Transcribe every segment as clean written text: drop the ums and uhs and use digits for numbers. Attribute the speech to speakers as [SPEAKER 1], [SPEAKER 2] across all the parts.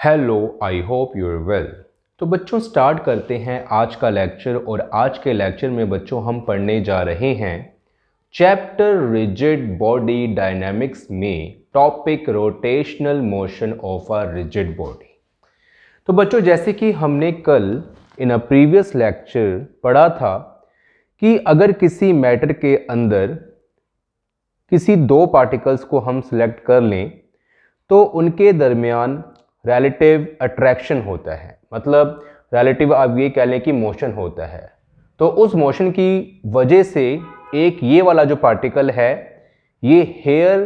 [SPEAKER 1] Hello, I hope you are well. तो बच्चों start करते हैं आज का लेक्चर। और आज के लेक्चर में बच्चों हम पढ़ने जा रहे हैं चैप्टर रिजिड बॉडी डायनामिक्स में topic rotational motion of a rigid body. तो बच्चों जैसे कि हमने कल इन अ प्रीवियस लेक्चर पढ़ा था कि अगर किसी मैटर के अंदर किसी दो पार्टिकल्स को हम सिलेक्ट कर लें तो उनके दरमियान रिलेटिव अट्रैक्शन होता है, मतलब रिलेटिव आप ये कह लें कि मोशन होता है। तो उस मोशन की वजह से एक ये वाला जो पार्टिकल है ये here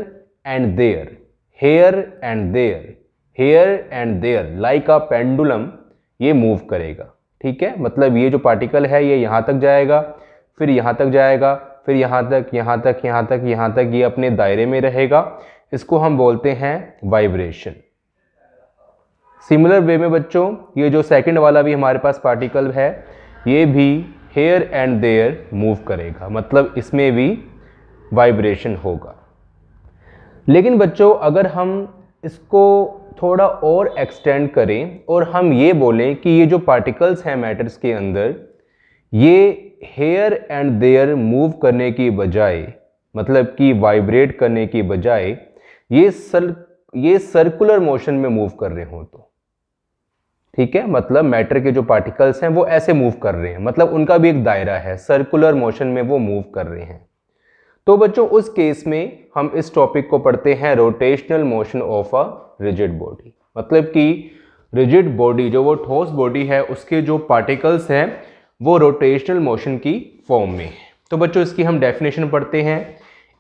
[SPEAKER 1] and there, here and there, here and there like a pendulum ये मूव करेगा। ठीक है, मतलब ये जो पार्टिकल है ये यहाँ तक जाएगा, फिर यहाँ तक जाएगा, फिर यहाँ तक, यहाँ तक, यहाँ तक, यहाँ तक, ये अपने दायरे में रहेगा। इसको हम बोलते हैं वाइब्रेशन। सिमिलर वे में बच्चों ये जो सेकंड वाला भी हमारे पास पार्टिकल है ये भी हेयर एंड देयर मूव करेगा, मतलब इसमें भी वाइब्रेशन होगा। लेकिन बच्चों अगर हम इसको थोड़ा और एक्सटेंड करें और हम ये बोलें कि ये जो पार्टिकल्स हैं मैटर्स के अंदर ये हेयर एंड देयर मूव करने की बजाय, मतलब कि वाइब्रेट करने की बजाय ये सर्कुलर मोशन में मूव कर रहे हो तो ठीक है, मतलब मैटर के जो पार्टिकल्स हैं वो ऐसे मूव कर रहे हैं, मतलब उनका भी एक दायरा है, सर्कुलर मोशन में वो मूव कर रहे हैं। तो बच्चों उस केस में हम इस टॉपिक को पढ़ते हैं rotational motion of a rigid body. मतलब कि रिजिड बॉडी जो वो ठोस बॉडी है उसके जो पार्टिकल्स हैं वो रोटेशनल मोशन की फॉर्म में है। तो बच्चों इसकी हम डेफिनेशन पढ़ते हैं।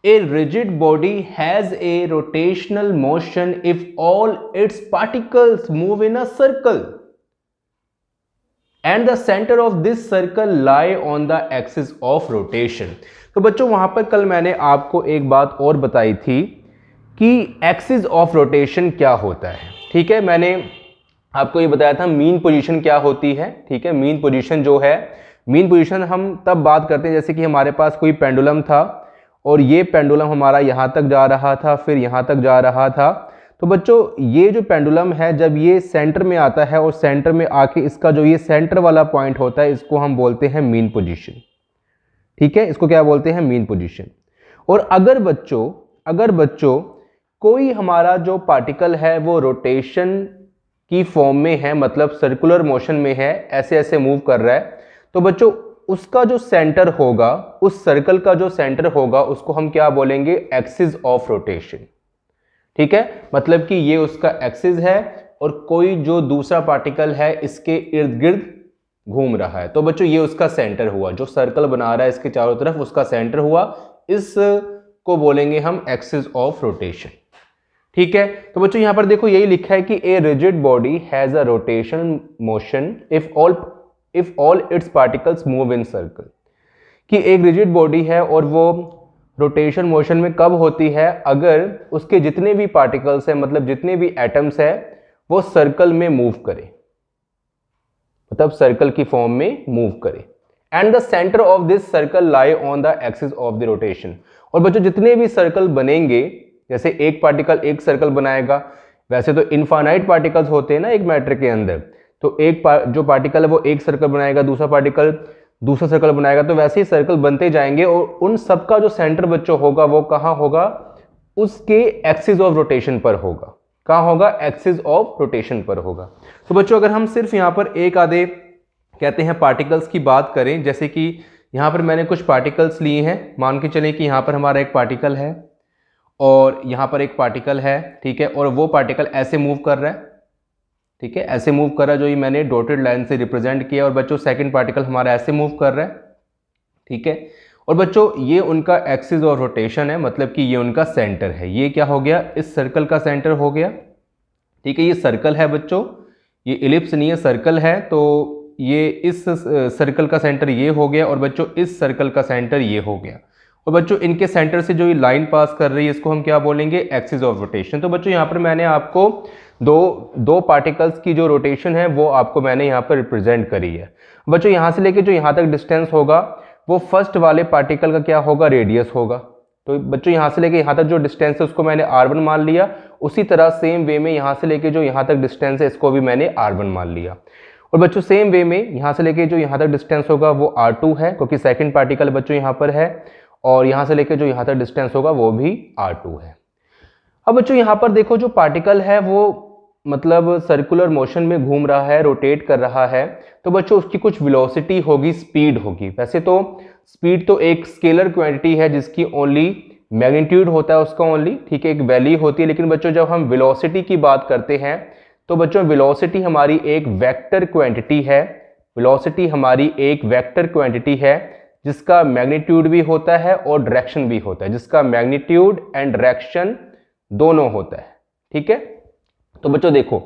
[SPEAKER 1] A rigid body has a rotational motion if all its particles move in a circle and the center of this circle lie on the axis of rotation। तो बच्चों वहां पर कल मैंने आपको एक बात और बताई थी कि एक्सिस ऑफ रोटेशन क्या होता है। ठीक है, मैंने आपको ये बताया था मीन पोजीशन क्या होती है। ठीक है, मीन पोजीशन जो है, मीन पोजीशन हम तब बात करते हैं जैसे कि हमारे पास कोई पेंडुलम था और ये पेंडुलम हमारा यहाँ तक जा रहा था, फिर यहाँ तक जा रहा था। तो बच्चों ये जो पेंडुलम है जब ये सेंटर में आता है और सेंटर में आके इसका जो ये सेंटर वाला पॉइंट होता है इसको हम बोलते हैं मीन पोजीशन। ठीक है, इसको क्या बोलते हैं? Mean position. और अगर बच्चों कोई हमारा जो पार्टिकल है वो रोटेशन की फॉर्म में है, मतलब सर्कुलर मोशन में है, ऐसे ऐसे मूव कर रहा है, तो बच्चों उसका जो सेंटर होगा, उस सर्कल का जो सेंटर होगा उसको हम क्या बोलेंगे? Axis of rotation. ठीक है, मतलब कि ये उसका एक्सिस है और कोई जो दूसरा पार्टिकल है इसके इर्द गिर्द घूम रहा है। तो बच्चों ये उसका सेंटर हुआ, जो सर्कल बना रहा है इसके चारों तरफ उसका सेंटर हुआ, इसको बोलेंगे हम एक्सिस ऑफ रोटेशन। ठीक है, तो बच्चों यहां पर देखो यही लिखा है कि a rigid body has a rotation motion if all it's particles move in circle. कि एक रिजिड बॉडी है और वो रोटेशन मोशन में कब होती है? अगर उसके जितने भी पार्टिकल्स हैं, मतलब जितने भी एटम्स हैं वो सर्कल में मूव करे, मतलब सर्कल की फॉर्म में मूव करे। And the centre of this circle lie on the axis of the rotation. और बच्चों जितने भी सर्कल बनेंगे, जैसे एक पार्टिकल एक सर्कल बनाएगा, वैसे तो इनफाइनाइट पार्टिकल्स होते हैं ना एक मैटर के अंदर, तो एक जो पार्टिकल है वो एक सर्कल बनाएगा, दूसरा पार्टिकल दूसरा सर्कल बनाएगा, तो वैसे ही सर्कल बनते जाएंगे और उन सबका जो सेंटर बच्चों होगा वो कहाँ होगा? उसके एक्सिस ऑफ रोटेशन पर होगा। कहाँ होगा? एक्सिस ऑफ रोटेशन पर होगा। तो बच्चों अगर हम सिर्फ यहाँ पर एक आधे कहते हैं पार्टिकल्स की बात करें, जैसे कि यहाँ पर मैंने कुछ पार्टिकल्स लिए हैं, मान के चलें कि यहाँ पर हमारा एक पार्टिकल है और यहाँ पर एक पार्टिकल है। ठीक है, और वो पार्टिकल ऐसे मूव कर रहा है। ठीक है, ऐसे मूव कर रहा है, जो ये मैंने डॉटेड लाइन से रिप्रेजेंट किया। और बच्चों सेकंड पार्टिकल हमारा ऐसे मूव कर रहा है। ठीक है, और बच्चों ये उनका एक्सिस ऑफ रोटेशन है, मतलब कि ये उनका सेंटर है। ये क्या हो गया? इस सर्कल का सेंटर हो गया। ठीक है, ये सर्कल है बच्चों, ये इलिप्स नहीं है, सर्कल है। तो ये इस सर्कल का सेंटर ये हो गया और बच्चों इस सर्कल का सेंटर ये हो गया। और बच्चों इनके सेंटर से जो ये लाइन पास कर रही है इसको हम क्या बोलेंगे? Axis of rotation. तो बच्चों यहाँ पर मैंने आपको दो पार्टिकल्स की जो रोटेशन है वो आपको मैंने यहाँ पर रिप्रेजेंट करी है। बच्चों यहाँ से लेके जो यहाँ तक डिस्टेंस होगा वो फर्स्ट वाले पार्टिकल का क्या होगा? रेडियस होगा। तो बच्चों यहाँ से लेके यहाँ तक जो डिस्टेंस है उसको मैंने r1 मान लिया। उसी तरह सेम वे में यहाँ से लेके जो यहाँ तक डिस्टेंस है इसको भी मैंने r1 मान लिया। और बच्चों सेम वे में यहाँ से लेके जो यहाँ तक डिस्टेंस होगा वो r2 है, क्योंकि सेकंड पार्टिकल बच्चों यहाँ पर है, और यहाँ से लेके जो यहाँ तक डिस्टेंस होगा वो भी r2 है। अब बच्चों यहाँ पर देखो जो पार्टिकल है वो मतलब सर्कुलर मोशन में घूम रहा है, रोटेट कर रहा है, तो बच्चों उसकी कुछ वेलोसिटी होगी, स्पीड होगी। वैसे तो स्पीड तो एक स्केलर क्वांटिटी है जिसकी ओनली मैग्नीट्यूड होता है उसका ओनली, ठीक है, एक वैल्यू होती है। लेकिन बच्चों जब हम वेलोसिटी की बात करते हैं तो बच्चों वेलोसिटी हमारी एक वेक्टर क्वांटिटी है। वेलोसिटी हमारी एक वेक्टर क्वांटिटी है जिसका मैग्नीट्यूड भी होता है और डायरेक्शन भी होता है, जिसका मैग्नीट्यूड एंड डायरेक्शन दोनों होता है, ठीक है। तो बच्चों देखो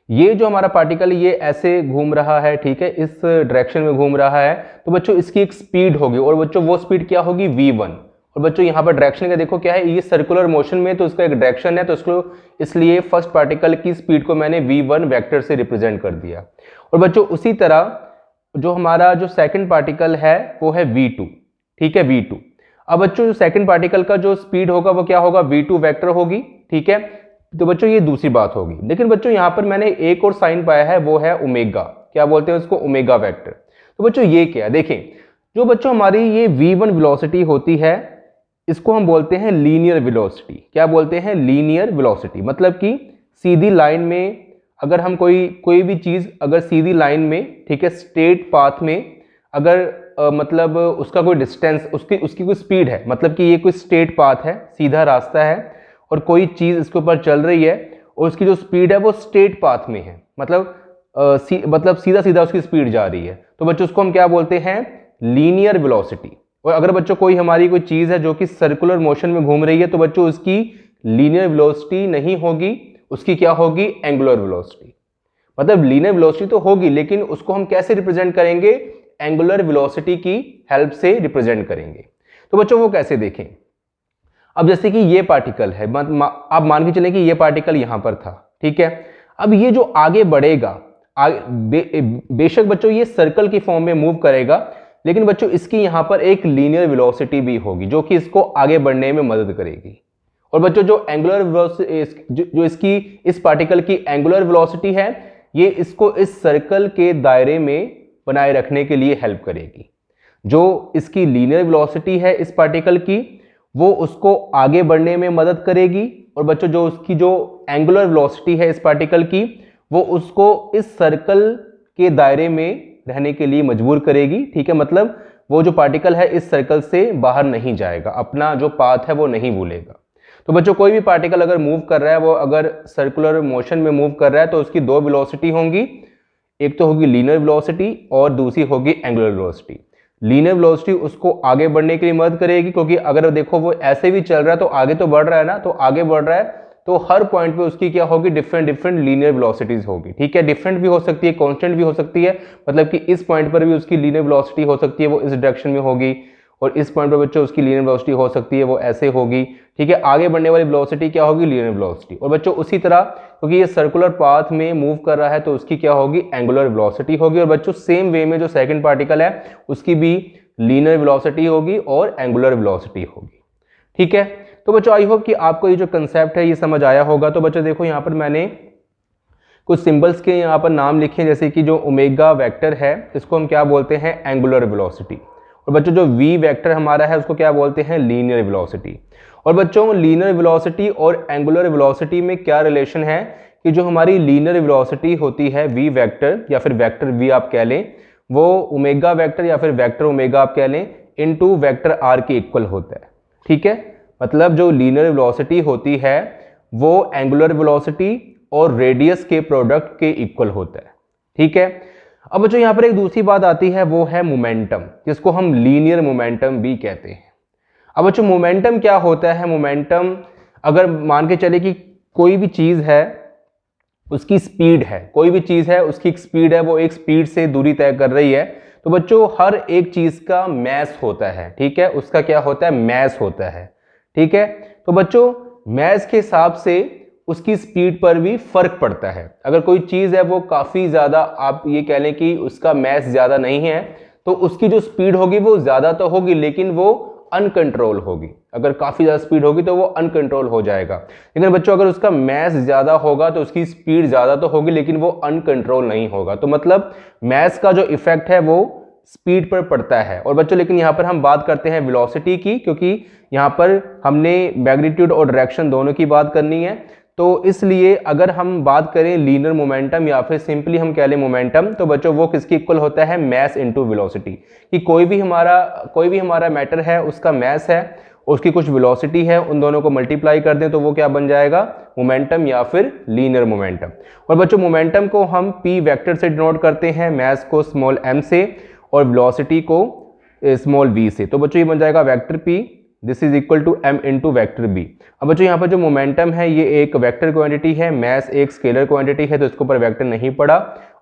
[SPEAKER 1] ये जो हमारा पार्टिकल ये ऐसे घूम रहा है, ठीक है, इस डायरेक्शन में घूम रहा है, तो बच्चों इसकी एक स्पीड होगी, और बच्चों वो स्पीड क्या होगी v1। और बच्चों यहाँ पर डायरेक्शन का देखो क्या है, ये सर्कुलर मोशन में तो इसका एक डायरेक्शन है, तो इसको इसलिए फर्स्ट पार्टिकल की स्पीड को मैंने v1 वेक्टर से रिप्रेजेंट कर दिया। और बच्चों उसी तरह जो हमारा जो सेकंड पार्टिकल है वो है v2, ठीक है, v2। अब बच्चों जो सेकंड पार्टिकल का जो स्पीड होगा वो क्या होगा, v2 वेक्टर होगी, ठीक है। तो बच्चों ये दूसरी बात होगी। लेकिन बच्चों यहाँ पर मैंने एक और साइन पाया है, वो है ओमेगा, क्या बोलते हैं उसको, ओमेगा वेक्टर। तो बच्चों ये क्या है, देखें जो बच्चों हमारी ये v1 वेलोसिटी होती है इसको हम बोलते हैं लीनियर वेलोसिटी। क्या बोलते हैं, लीनियर वेलोसिटी। मतलब कि सीधी लाइन में अगर हम कोई भी चीज अगर सीधी लाइन में, ठीक है, स्ट्रेट पाथ में अगर मतलब उसका कोई डिस्टेंस, उसकी कोई स्पीड है, मतलब कि ये कोई स्ट्रेट पाथ है, सीधा रास्ता है, और कोई चीज इसके ऊपर चल रही है और उसकी जो स्पीड है वो स्ट्रेट पाथ में है, मतलब सीधा सीधा उसकी स्पीड जा रही है, तो बच्चों उसको हम क्या बोलते हैं, लीनियर वेलोसिटी। और अगर बच्चों कोई हमारी कोई चीज है जो कि सर्कुलर मोशन में घूम रही है तो बच्चों उसकी लीनियर वेलोसिटी नहीं होगी, उसकी क्या होगी, एंगुलर वेलोसिटी। मतलब लीनियर वेलोसिटी तो होगी लेकिन उसको हम कैसे रिप्रेजेंट करेंगे, एंगुलर वेलोसिटी की हेल्प से रिप्रेजेंट करेंगे। तो बच्चों वो कैसे देखें, अब जैसे कि ये पार्टिकल है, आप मान के चलें कि ये पार्टिकल यहां पर था, ठीक है। अब ये जो आगे बढ़ेगा, बेशक बच्चों ये सर्कल की फॉर्म में मूव करेगा, लेकिन बच्चों इसकी यहां पर एक लीनियर वेलोसिटी भी होगी जो कि इसको आगे बढ़ने में मदद करेगी। और बच्चों जो एंगुलर जो इसकी इस पार्टिकल की एंगुलर वेलोसिटी है ये इसको इस सर्कल के दायरे में बनाए रखने के लिए हेल्प करेगी। जो इसकी लीनियर वेलोसिटी है इस पार्टिकल की वो उसको आगे बढ़ने में मदद करेगी, और बच्चों जो उसकी जो एंगुलर वेलोसिटी है इस पार्टिकल की वो उसको इस सर्कल के दायरे में रहने के लिए मजबूर करेगी, ठीक है। मतलब वो जो पार्टिकल है इस सर्कल से बाहर नहीं जाएगा, अपना जो पाथ है वो नहीं भूलेगा। तो बच्चों कोई भी पार्टिकल अगर मूव कर रहा है, वो अगर सर्कुलर मोशन में मूव कर रहा है तो उसकी दो वेलोसिटी होंगी, एक तो होगी लीनियर वेलोसिटी और दूसरी होगी एंगुलर वेलोसिटी। लीनियर वेलोसिटी उसको आगे बढ़ने के लिए मदद करेगी, क्योंकि अगर देखो वो ऐसे भी चल रहा है तो आगे तो बढ़ रहा है ना, तो आगे बढ़ रहा है तो हर पॉइंट पे उसकी क्या होगी, डिफरेंट लीनियर वेलोसिटीज होगी, ठीक है। डिफरेंट भी हो सकती है, कांस्टेंट भी हो सकती है, मतलब कि इस पॉइंट पर भी उसकी लीनियर वेलोसिटी हो सकती है वो इस डायरेक्शन में होगी, और इस पॉइंट पर बच्चों उसकी लीनियर वेलोसिटी हो सकती है वो ऐसे होगी, ठीक है। आगे बढ़ने वाली वेलोसिटी क्या होगी, लीनियर वेलोसिटी। और बच्चों उसी तरह क्योंकि ये सर्कुलर पाथ में मूव कर रहा है तो उसकी क्या होगी, एंगुलर वेलोसिटी होगी। और बच्चों सेम वे में जो सेकंड पार्टिकल है उसकी भी लीनियर वेलोसिटी होगी और एंगुलर वेलोसिटी होगी, ठीक है। तो बच्चों आई होप कि आपको ये जो कंसेप्ट है ये समझ आया होगा। तो बच्चों देखो यहाँ पर मैंने कुछ सिंबल्स के यहाँ पर नाम लिखे, जैसे कि जो ओमेगा वेक्टर है इसको हम क्या बोलते हैं, एंगुलर वेलोसिटी। और बच्चों जो वी वेक्टर हमारा है उसको क्या बोलते हैं, लीनियर वेलोसिटी। और बच्चों लीनियर वेलोसिटी और एंगुलर वेलोसिटी में क्या रिलेशन है कि जो हमारी लीनियर वेलोसिटी होती है वी वेक्टर या फिर वेक्टर वी आप कह लें, वो ओमेगा वेक्टर या फिर वेक्टर ओमेगा आप कह लें इनटू वेक्टर आर के इक्वल होता है, ठीक है। मतलब जो लीनियर वेलोसिटी होती है वो एंगुलर वेलोसिटी और रेडियस के प्रोडक्ट के इक्वल होता है, ठीक है। अब बच्चों यहाँ पर एक दूसरी बात आती है वो है मोमेंटम, जिसको हम लीनियर मोमेंटम भी कहते हैं। अब बच्चों मोमेंटम क्या होता है, मोमेंटम अगर मान के चले कि कोई भी चीज है उसकी स्पीड है, कोई भी चीज है उसकी एक स्पीड है, वो एक स्पीड से दूरी तय कर रही है, तो बच्चों हर एक चीज का मैस होता है, ठीक है, उसका क्या होता है, मैस होता है, ठीक है। तो बच्चों मैस के हिसाब से उसकी स्पीड पर भी फर्क पड़ता है। अगर कोई चीज है वो काफी ज्यादा, आप ये कह लें कि उसका मैस ज्यादा नहीं है, तो उसकी जो स्पीड होगी वो ज्यादा तो होगी लेकिन वो अनकंट्रोल होगी। अगर काफ़ी ज़्यादा स्पीड होगी तो वो अनकंट्रोल हो जाएगा। लेकिन बच्चों अगर उसका मैस ज़्यादा होगा तो उसकी स्पीड ज़्यादा तो होगी लेकिन वो अनकंट्रोल नहीं होगा। तो मतलब मैस का जो इफेक्ट है वो स्पीड पर पड़ता है। और बच्चों लेकिन यहाँ पर हम बात करते हैं वेलोसिटी की, क्योंकि यहाँ पर हमने मैग्नीट्यूड और डायरेक्शन दोनों की बात करनी है। तो इसलिए अगर हम बात करें लीनियर मोमेंटम या फिर सिंपली हम कह लें मोमेंटम, तो बच्चों वो किसकी इक्वल होता है, मैस इनटू वेलोसिटी। कि कोई भी हमारा मैटर है, उसका मैस है, उसकी कुछ वेलोसिटी है, उन दोनों को मल्टीप्लाई कर दें तो वो क्या बन जाएगा, मोमेंटम या फिर लीनियर मोमेंटम। और बच्चों मोमेंटम को हम p वेक्टर से डिनोट करते हैं, मैस को स्मॉल m से और वेलोसिटी को स्मॉल v से। तो बच्चों ये बन जाएगा vector p, this is equal to m into vector b। अब बच्चों यहाँ पर जो मोमेंटम है ये एक वेक्टर क्वांटिटी है, मैस एक स्केलर क्वांटिटी है तो इसके ऊपर वेक्टर नहीं पड़ा,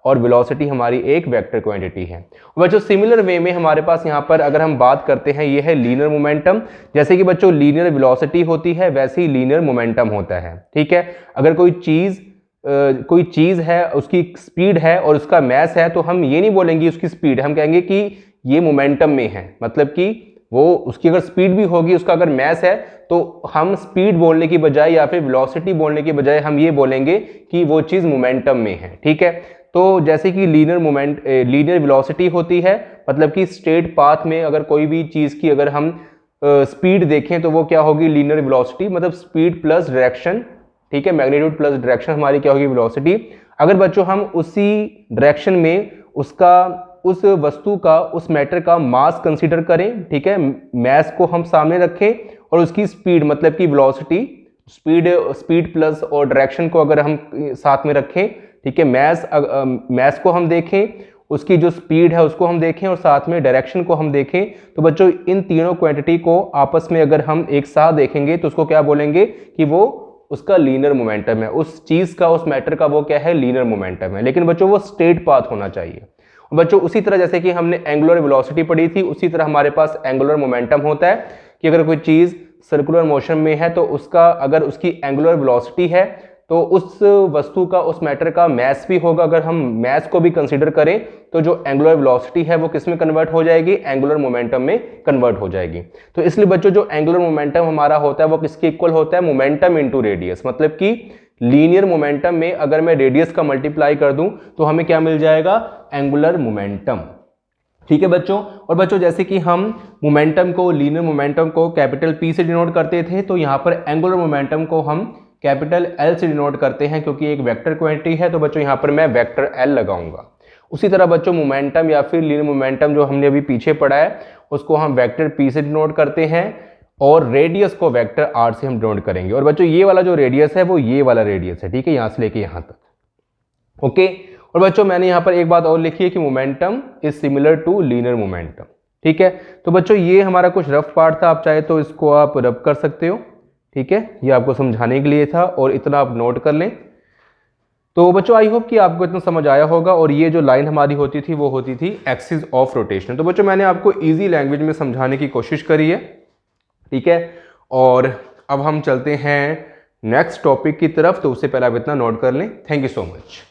[SPEAKER 1] और वेलोसिटी हमारी एक वेक्टर क्वांटिटी है। बच्चों सिमिलर वे में हमारे पास यहाँ पर अगर हम बात करते हैं ये है लीनियर मोमेंटम। जैसे कि बच्चों लीनियर वेलोसिटी होती है वैसे ही लीनियर मोमेंटम होता है। ठीक है, अगर कोई चीज़ है, उसकी स्पीड है और उसका मैस है, तो हम ये नहीं बोलेंगे उसकी स्पीड, हम कहेंगे कि ये मोमेंटम में है। मतलब कि वो उसकी अगर स्पीड भी होगी, उसका अगर मैस है, तो हम स्पीड बोलने की बजाय या फिर वेलोसिटी बोलने की बजाय हम ये बोलेंगे कि वो चीज़ मोमेंटम में है। ठीक है, तो जैसे कि लीनियर वेलोसिटी होती है, मतलब कि स्ट्रेट पाथ में अगर कोई भी चीज़ की अगर हम स्पीड देखें तो वो क्या होगी, लीनियर वेलोसिटी, मतलब स्पीड प्लस डायरेक्शन। ठीक है, मैग्नीट्यूड प्लस डायरेक्शन हमारी क्या होगी, वेलोसिटी। अगर बच्चों हम उसी डायरेक्शन में उस वस्तु का, उस मैटर का मास कंसीडर करें, ठीक है, मैस को हम सामने रखें और उसकी स्पीड मतलब कि वेलोसिटी, स्पीड प्लस और डायरेक्शन को अगर हम साथ में रखें, ठीक है, मैस को हम देखें, उसकी जो स्पीड है उसको हम देखें और साथ में डायरेक्शन को हम देखें, तो बच्चों इन तीनों क्वांटिटी को आपस में अगर हम एक साथ देखेंगे तो उसको क्या बोलेंगे कि वो उसका लीनियर मोमेंटम है, उस चीज़ का, उस मैटर का वो क्या है, लीनियर मोमेंटम है। लेकिन बच्चों वो स्ट्रेट पाथ होना चाहिए। बच्चों उसी तरह जैसे कि हमने एंगुलर वेलोसिटी पढ़ी थी, उसी तरह हमारे पास एंगुलर मोमेंटम होता है कि अगर कोई चीज़ सर्कुलर मोशन में है तो उसका, अगर उसकी एंगुलर वेलोसिटी है तो उस वस्तु का, उस मैटर का मैस भी होगा। अगर हम मैस को भी कंसीडर करें तो जो एंगुलर वेलोसिटी है वो किस में कन्वर्ट हो जाएगी, एंगुलर मोमेंटम में कन्वर्ट हो जाएगी। तो इसलिए बच्चों जो एंगुलर मोमेंटम हमारा होता है वो किसके इक्वल होता है, मोमेंटम इंटू रेडियस। मतलब कि लीनियर मोमेंटम में अगर मैं रेडियस का मल्टीप्लाई कर दूं तो हमें क्या मिल जाएगा, एंगुलर मोमेंटम। ठीक है बच्चों, और बच्चों जैसे कि हम मोमेंटम को, लीनियर मोमेंटम को कैपिटल P से डिनोट करते थे, तो यहाँ पर एंगुलर मोमेंटम को हम कैपिटल L से डिनोट करते हैं क्योंकि एक वेक्टर क्वांटिटी है। तो बच्चों यहाँ पर मैं वेक्टर L लगाऊंगा। उसी तरह बच्चों मोमेंटम या फिर लीनियर मोमेंटम जो हमने अभी पीछे पढ़ा है उसको हम वेक्टर P से डिनोट करते हैं और रेडियस को वेक्टर R से हम डिनोट करेंगे। और बच्चों ये वाला जो रेडियस है वो ये वाला रेडियस है, ठीक है, यहाँ से लेके यहाँ तक। ओके, और बच्चों मैंने यहाँ पर एक बात और लिखी है कि momentum is similar to linear momentum. ठीक है, तो बच्चों ये हमारा कुछ रफ पार्ट था, आप चाहे तो इसको आप रब कर सकते हो। ठीक है, ये आपको समझाने के लिए था और इतना आप नोट कर लें। तो बच्चों आई होप कि आपको इतना समझ आया होगा। और ये जो लाइन हमारी होती थी वो होती थी एक्सिस ऑफ रोटेशन। तो बच्चों मैंने आपको ईजी लैंग्वेज में समझाने की कोशिश करी है। ठीक है, और अब हम चलते हैं नेक्स्ट टॉपिक की तरफ। तो उससे पहले आप इतना नोट कर लें। Thank you so much.